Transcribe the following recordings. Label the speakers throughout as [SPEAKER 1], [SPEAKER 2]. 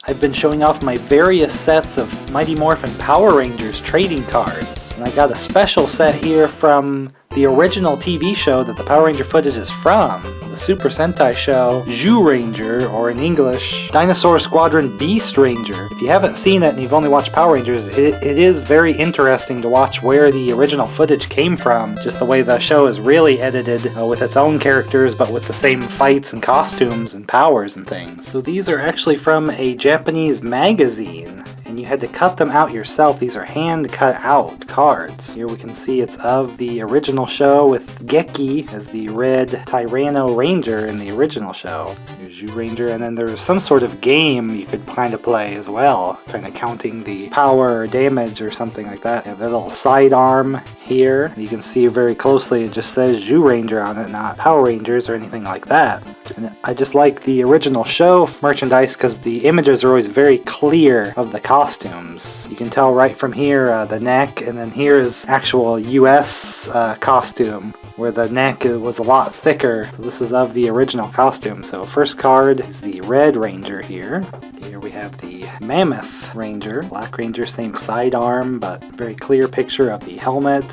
[SPEAKER 1] I've been showing off my various sets of Mighty Morphin Power Rangers trading cards. And I got a special set here from the original TV show that the Power Ranger footage is from. The Super Sentai show, Zyuranger, or in English, Dinosaur Squadron Beast Ranger. If you haven't seen it and you've only watched Power Rangers, it is very interesting to watch where the original footage came from. Just the way the show is really edited with its own characters, but with the same fights and costumes and powers and things. So these are actually from a Japanese magazine. And you had to cut them out yourself. These are hand cut out cards. Here we can see it's of the original show with Geki as the red Tyranno Ranger in the original show. Here's Zyuranger, and then there's some sort of game you could kind of play as well, kind of counting the power or damage or something like that. You have that little sidearm here. You can see very closely it just says Zyuranger on it, not Power Rangers or anything like that. And I just like the original show merchandise because the images are always very clear of the costumes. You can tell right from here the neck, and then here is actual US costume where the neck was a lot thicker. So this is of the original costume. So first card is the Red Ranger here. Here we have the Mammoth Ranger. Black Ranger, same sidearm, but very clear picture of the helmet.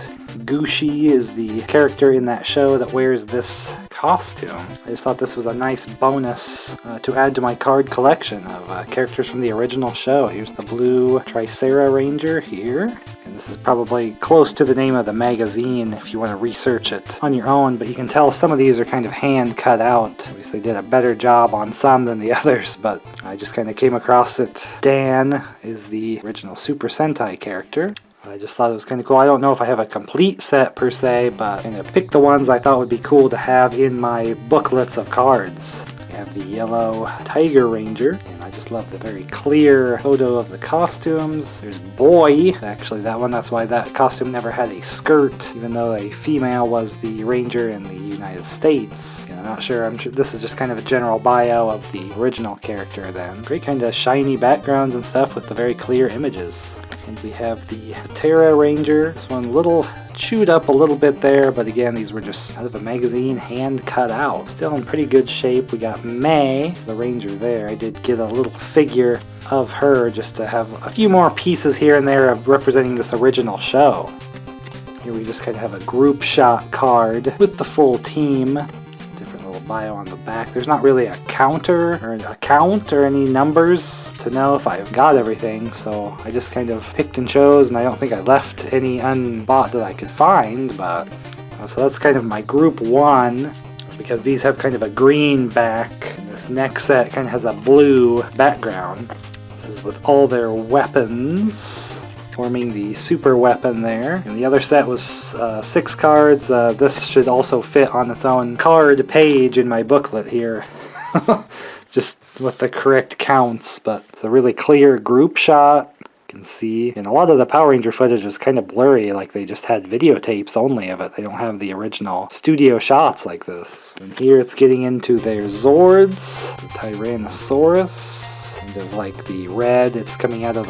[SPEAKER 1] Gushi is the character in that show that wears this costume. I just thought this was a nice bonus to add to my card collection of characters from the original show. Here's the blue Tricera Ranger here. And this is probably close to the name of the magazine if you want to research it on your own, but you can tell some of these are kind of hand cut out. At least they did a better job on some than the others, but I just kind of came across it. Dan is the original Super Sentai character. I just thought it was kind of cool. I don't know if I have a complete set per se, but I kind of picked the ones I thought would be cool to have in my booklets of cards. We have the yellow Tiger Ranger, and I just love the very clear photo of the costumes. There's Boy, actually that one, that's why that costume never had a skirt, even though a female was the Ranger in the United States. And I'm not sure, this is just kind of a general bio of the original character then. Great kind of shiny backgrounds and stuff with the very clear images. And we have the Terra Ranger. This one a little chewed up a little bit there, but again, these were just out of a magazine, hand cut out. Still in pretty good shape. We got May, the Ranger there. I did get a little figure of her just to have a few more pieces here and there of representing this original show. Here we just kind of have a group shot card with the full team. Bio on the back. There's not really a counter or a count or any numbers to know if I've got everything, so I just kind of picked and chose, and I don't think I left any unbought that I could find, but so that's kind of my group one, because these have kind of a green back, and this next set kind of has a blue background. This is with all their weapons forming the super weapon there. And the other set was 6 cards. This should also fit on its own card page in my booklet here. Just with the correct counts, but it's a really clear group shot. You can see, and a lot of the Power Ranger footage is kind of blurry, like they just had videotapes only of it. They don't have the original studio shots like this. And here it's getting into their Zords, the Tyrannosaurus, kind of like the red, it's coming out of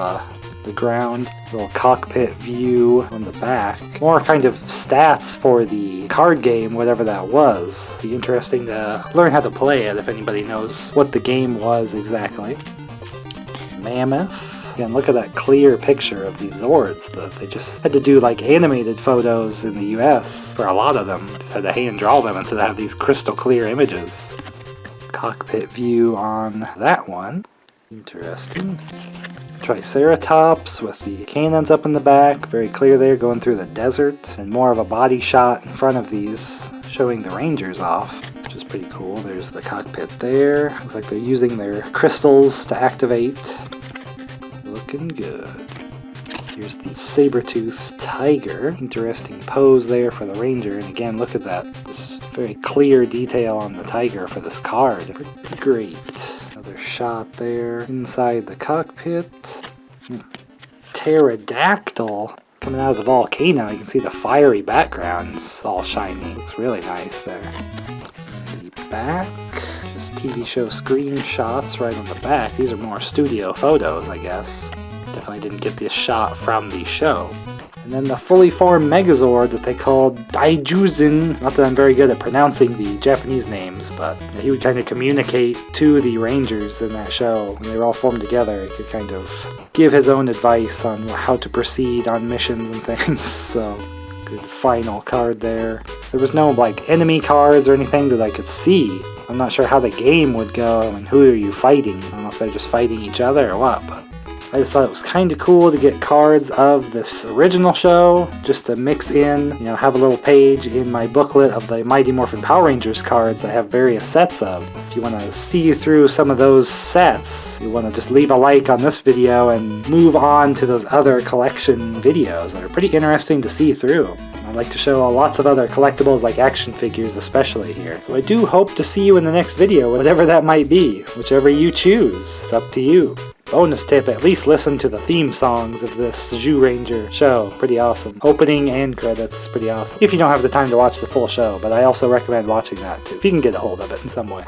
[SPEAKER 1] the ground, little cockpit view on the back. More kind of stats for the card game, whatever that was. Be interesting to learn how to play it if anybody knows what the game was exactly. Mammoth. Again, look at that clear picture of these Zords. They just had to do like animated photos in the US for a lot of them. Just had to hand draw them instead of have these crystal clear images. Cockpit view on that one. Interesting. Triceratops with the cannons up in the back, very clear there, going through the desert, and more of a body shot in front of these showing the Rangers off, which is pretty cool. There's the cockpit there. Looks like they're using their crystals to activate. Looking good. Here's the saber-toothed tiger. Interesting pose there for the Ranger, and again, look at that. This very clear detail on the tiger for this card. Pretty great. Another shot there inside the cockpit. Pterodactyl coming out of the volcano. You can see the fiery background's all shiny. Looks really nice there. The back, just TV show screenshots right on the back. These are more studio photos, I guess. Definitely didn't get this shot from the show. And then the fully formed Megazord that they called Daijuzin. Not that I'm very good at pronouncing the Japanese names, but he would kind of communicate to the Rangers in that show. When they were all formed together, he could kind of give his own advice on how to proceed on missions and things. So, good final card there. There was no like enemy cards or anything that I could see. I'm not sure how the game would go and who are you fighting. I don't know if they're just fighting each other or what, but I just thought it was kind of cool to get cards of this original show, just to mix in, have a little page in my booklet of the Mighty Morphin Power Rangers cards I have various sets of. If you want to see through some of those sets, you want to just leave a like on this video and move on to those other collection videos that are pretty interesting to see through. I like to show lots of other collectibles like action figures especially here. So I do hope to see you in the next video, whatever that might be, whichever you choose. It's up to you. Bonus tip, at least listen to the theme songs of this Zyuranger show. Pretty awesome. Opening and credits, pretty awesome. If you don't have the time to watch the full show, but I also recommend watching that too, if you can get a hold of it in some way.